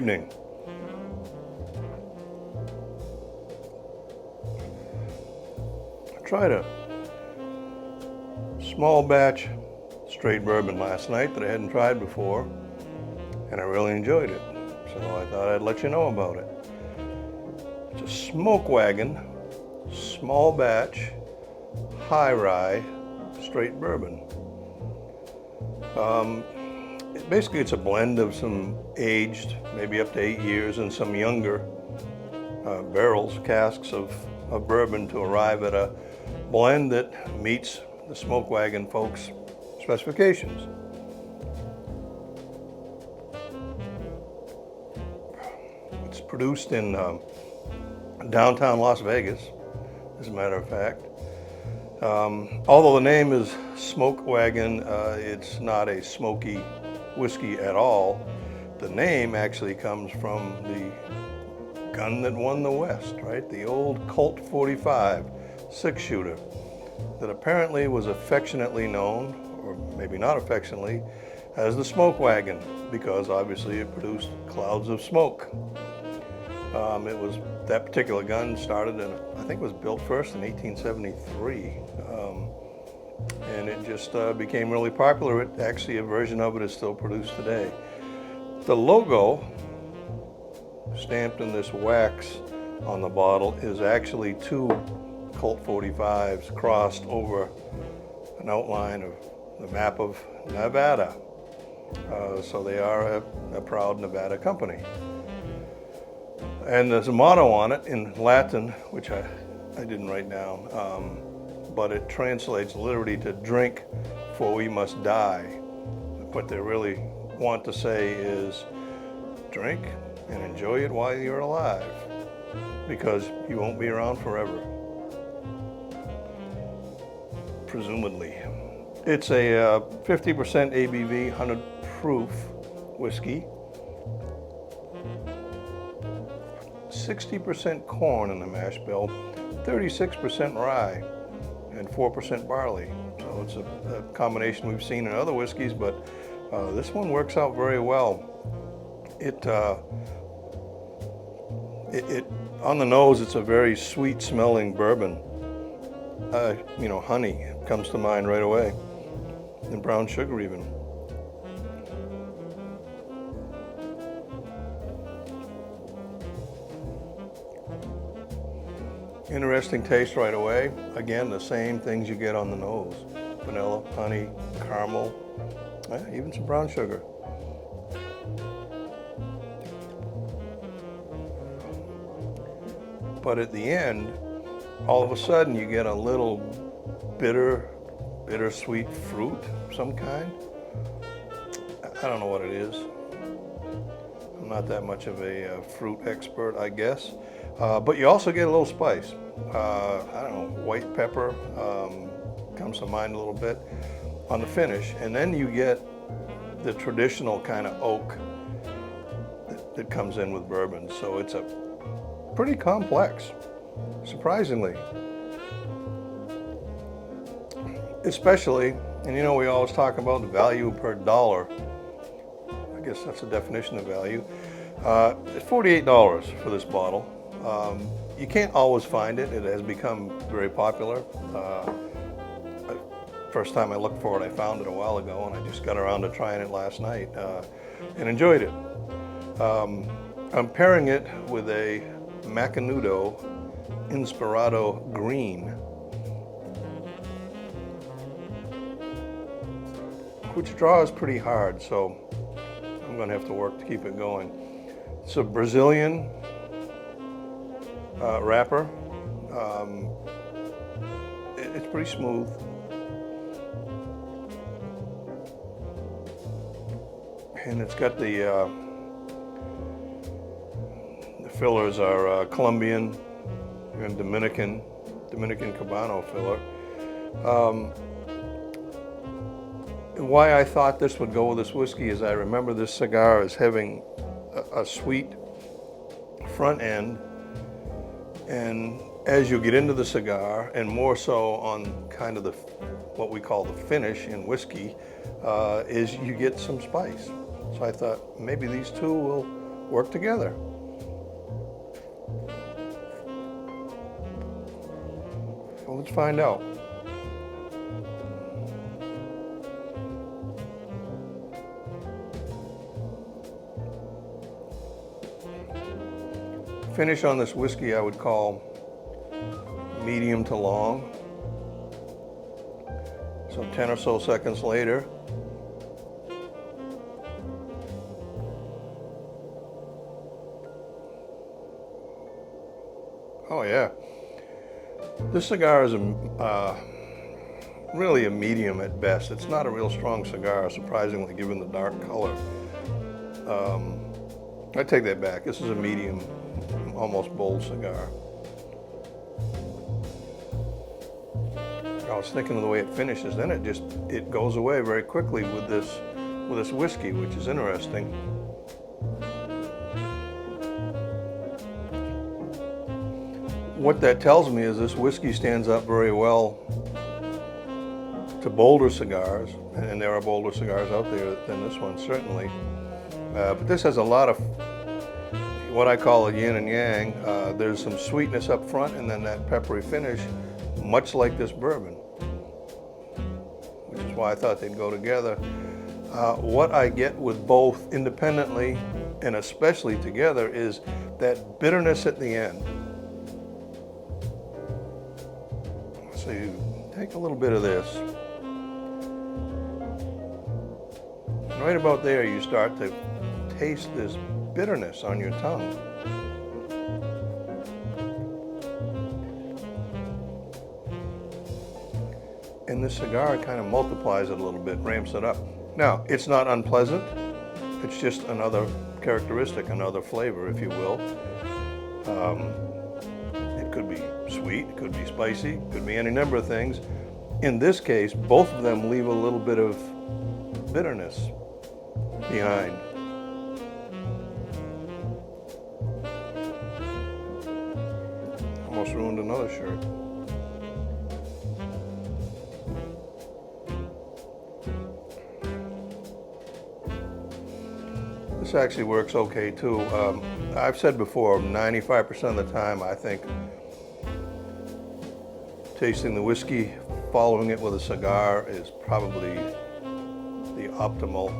evening. I tried a small batch straight bourbon last night that I hadn't tried before, and I really enjoyed it. So I thought I'd let you know about it. It's a Smoke Wagon, small batch, high rye, straight bourbon. Basically, it's a blend of some aged, maybe up to 8 years, and some younger barrels, casks of bourbon to arrive at a blend that meets the Smoke Wagon folks' specifications. It's produced in downtown Las Vegas, as a matter of fact. Although the name is Smoke Wagon, it's not a smoky whiskey at all. The name actually comes from the gun that won the West, right? The old Colt 45 six-shooter that apparently was affectionately known, or maybe not affectionately, as the Smoke Wagon, because obviously it produced clouds of smoke. That particular gun started in, I think it was built first in 1873, and it just became really popular. Actually, a version of it is still produced today. The logo stamped in this wax on the bottle is actually two Colt 45s crossed over an outline of the map of Nevada. So they are a proud Nevada company. And there's a motto on it in Latin, which I didn't write down, but it translates literally to drink, for we must die. What they really want to say is drink and enjoy it while you're alive, because you won't be around forever, presumably. It's a 50% ABV, 100 proof whiskey. 60% corn in the mash bill, 36% rye, and 4% barley. So it's a combination we've seen in other whiskeys, but this one works out very well. It on the nose, it's a very sweet smelling bourbon. Honey comes to mind right away, and brown sugar even. Interesting taste right away. Again, the same things you get on the nose. Vanilla, honey, caramel, even some brown sugar. But at the end, all of a sudden you get a little bittersweet fruit of some kind. I don't know what it is. I'm not that much of a fruit expert, I guess. But you also get a little spice. I don't know, white pepper comes to mind a little bit on the finish. And then you get the traditional kind of oak that comes in with bourbon. So it's a pretty complex, surprisingly. Especially, and we always talk about the value per dollar. I guess that's the definition of value. It's $48 for this bottle. You can't always find it. It has become very popular. First time I looked for it, I found it a while ago, and I just got around to trying it last night and enjoyed it. I'm pairing it with a Macanudo Inspirado Green, which draws pretty hard, so I'm going to have to work to keep it going. It's a Brazilian wrapper. It's pretty smooth. And it's got the fillers are Colombian and Dominican Cabano filler. Why I thought this would go with this whiskey is I remember this cigar as having a sweet front end, and as you get into the cigar, and more so on kind of what we call the finish in whiskey, is you get some spice. So I thought maybe these two will work together. Well, let's find out. Finish on this whiskey I would call medium to long. So 10 or so seconds later, oh yeah, this cigar is really a medium at best. It's not a real strong cigar, surprisingly, given the dark color. I take that back. This is a medium, almost bold cigar. I was thinking of the way it finishes, then it goes away very quickly with this whiskey, which is interesting. What that tells me is this whiskey stands up very well to bolder cigars, and there are bolder cigars out there than this one, certainly. But this has a lot of what I call a yin and yang. There's some sweetness up front, and then that peppery finish, much like this bourbon, which is why I thought they'd go together. What I get with both independently and especially together is that bitterness at the end. So you take a little bit of this. And right about there, you start to taste this bitterness on your tongue. And this cigar kind of multiplies it a little bit, ramps it up. Now, it's not unpleasant. It's just another characteristic, another flavor, if you will. It could be sweet, it could be spicy, it could be any number of things. In this case, both of them leave a little bit of bitterness behind. Almost ruined another shirt. This actually works okay too. I've said before, 95% of the time I think tasting the whiskey, following it with a cigar is probably the optimal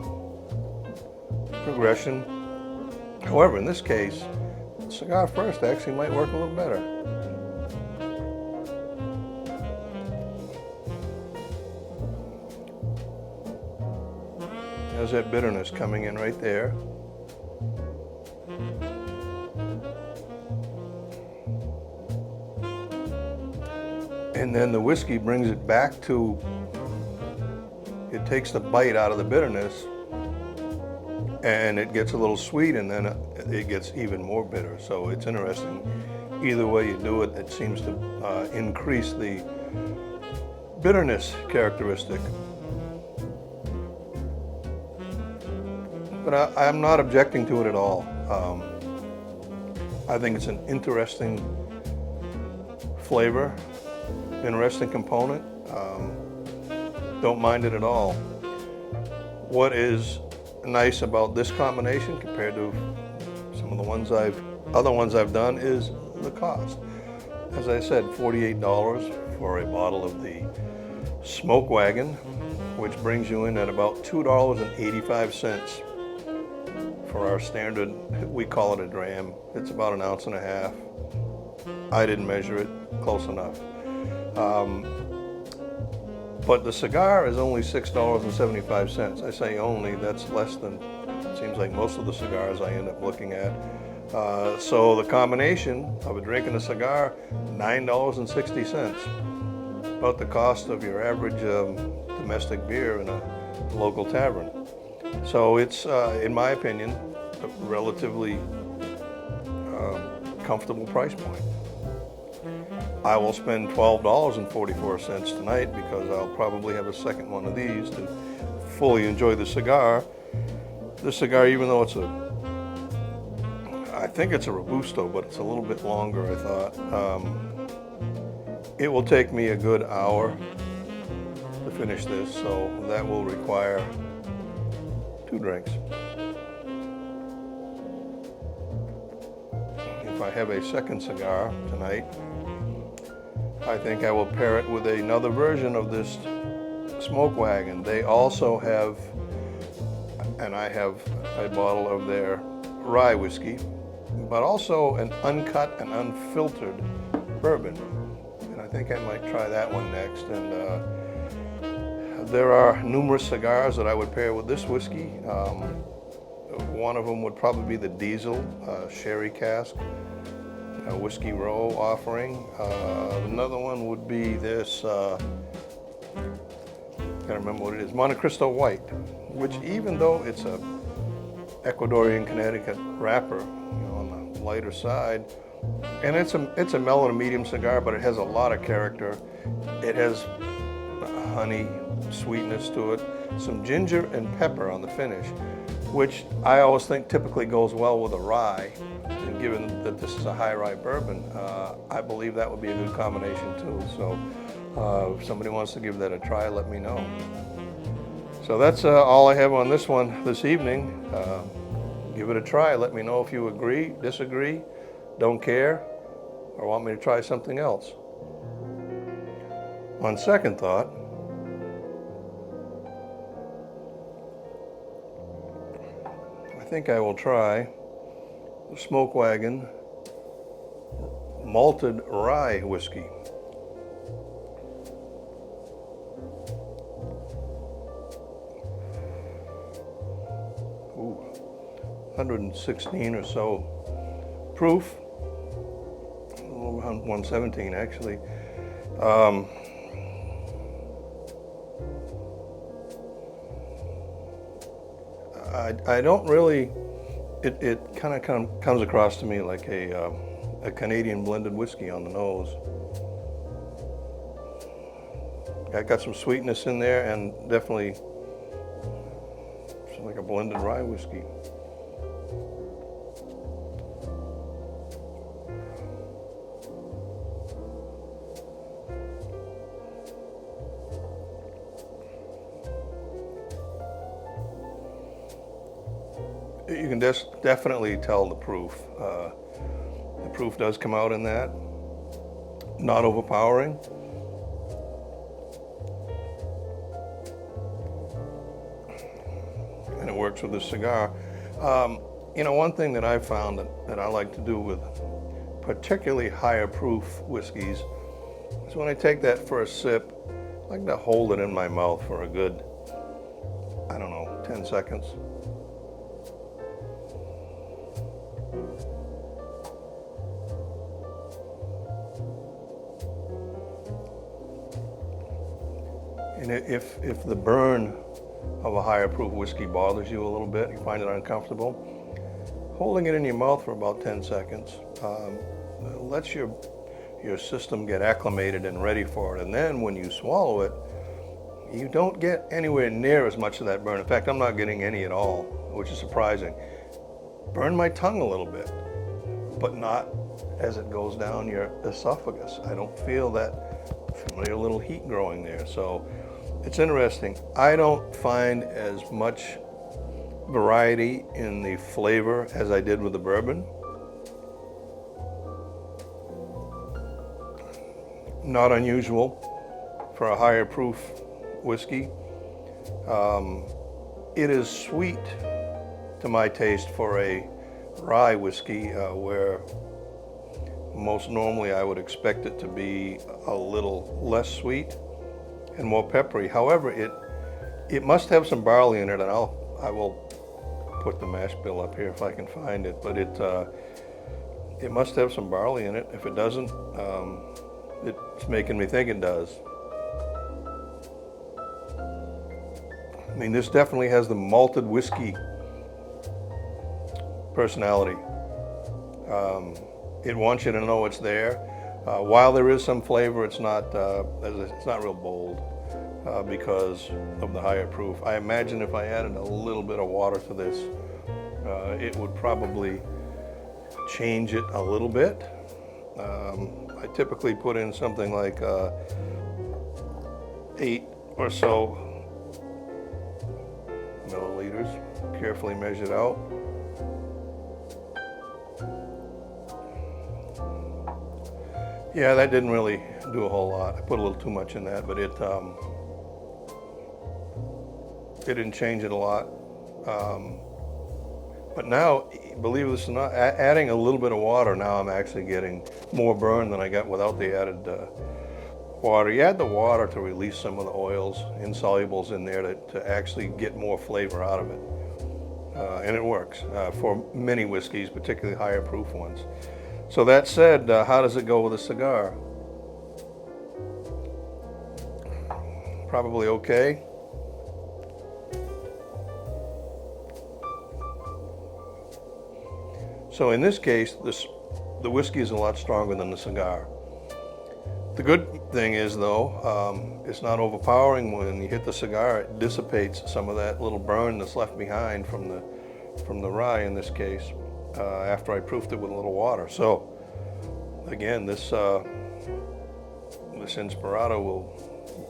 progression. However, in this case, the cigar first actually might work a little better. There's that bitterness coming in right there. And then the whiskey brings it back to, it takes the bite out of the bitterness, and it gets a little sweet, and then it gets even more bitter. So it's interesting. Either way you do it, it seems to increase the bitterness characteristic. But I'm not objecting to it at all. I think it's an interesting flavor, interesting component. Don't mind it at all. What is nice about this combination compared to some of the other ones I've done is the cost. As I said, $48 for a bottle of the Smoke Wagon, which brings you in at about $2.85 for our standard, we call it a dram. It's about 1.5 ounces. I didn't measure it, close enough. But the cigar is only $6.75. I say only, that's less than, it seems like most of the cigars I end up looking at. So the combination of a drink and a cigar, $9.60. About the cost of your average domestic beer in a local tavern. So it's, in my opinion, a relatively comfortable price point. I will spend $12.44 tonight because I'll probably have a second one of these to fully enjoy the cigar. This cigar, even though I think it's a Robusto, but it's a little bit longer, I thought. It will take me a good hour to finish this, so that will require 2 drinks. I have a second cigar tonight, I think I will pair it with another version of this Smoke Wagon. They also have, and I have a bottle of their rye whiskey, but also an uncut and unfiltered bourbon. And I think I might try that one next. And there are numerous cigars that I would pair with this whiskey. One of them would probably be the Diesel Sherry Cask Whiskey Row offering. Another one would be this, can't remember what it is, Monte Cristo White, which even though it's a Ecuadorian Connecticut wrapper, on the lighter side, and it's a mellow to medium cigar, but it has a lot of character. It has honey sweetness to it, some ginger and pepper on the finish, which I always think typically goes well with a rye. And given that this is a high rye bourbon, I believe that would be a good combination too. So if somebody wants to give that a try, let me know. So that's all I have on this one this evening. Give it a try. Let me know if you agree, disagree, don't care, or want me to try something else. On second thought, I think I will try the Smoke Wagon malted rye whiskey. Ooh, 116 or so proof, a little over 117 actually. I don't really, it kind of comes across to me like a Canadian blended whiskey on the nose. I got some sweetness in there and definitely like a blended rye whiskey. You can definitely tell the proof. The proof does come out in that. Not overpowering. And it works with this cigar. One thing that I've found that I like to do with particularly higher proof whiskeys is when I take that first sip, I like to hold it in my mouth for a good, 10 seconds. And if the burn of a higher proof whiskey bothers you a little bit, you find it uncomfortable, holding it in your mouth for about 10 seconds lets your system get acclimated and ready for it. And then when you swallow it, you don't get anywhere near as much of that burn. In fact, I'm not getting any at all, which is surprising. Burn my tongue a little bit, but not as it goes down your esophagus. I don't feel that familiar little heat growing there. So it's interesting. I don't find as much variety in the flavor as I did with the bourbon. Not unusual for a higher proof whiskey. It is sweet to my taste for a rye whiskey, where most normally I would expect it to be a little less sweet and more peppery. However, it must have some barley in it, and I will put the mash bill up here if I can find it. But it must have some barley in it. If it doesn't, it's making me think it does. I mean, this definitely has the malted whiskey personality. It wants you to know it's there. While there is some flavor, it's not real bold because of the higher proof. I imagine if I added a little bit of water to this, it would probably change it a little bit. I typically put in something like 8 or so milliliters, carefully measured out. Yeah, that didn't really do a whole lot. I put a little too much in that, but it didn't change it a lot. But now, believe this or not, adding a little bit of water, now I'm actually getting more burn than I got without the added water. You add the water to release some of the oils, insolubles in there to actually get more flavor out of it. And it works for many whiskeys, particularly higher proof ones. So that said, how does it go with a cigar? Probably okay. So in this case, the whiskey is a lot stronger than the cigar. The good thing is, though, it's not overpowering. When you hit the cigar, it dissipates some of that little burn that's left behind from the rye in this case, after I proofed it with a little water. So again, this Inspirato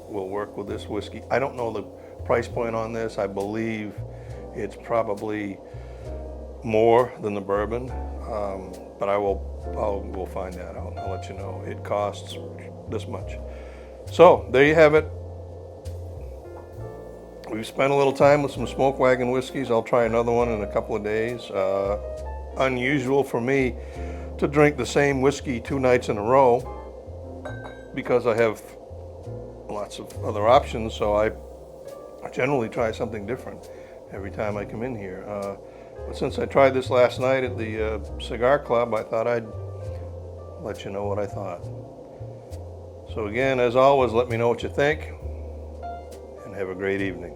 will work with this whiskey. I don't know the price point on this. I believe it's probably more than the bourbon, but we'll find that out. I'll let you know. It costs this much. So there you have it. We've spent a little time with some Smoke Wagon whiskeys. I'll try another one in a couple of days. Unusual for me to drink the same whiskey 2 nights in a row because I have lots of other options, so I generally try something different every time I come in here. But since I tried this last night at the Cigar Club, I thought I'd let you know what I thought. So again, as always, let me know what you think, and have a great evening.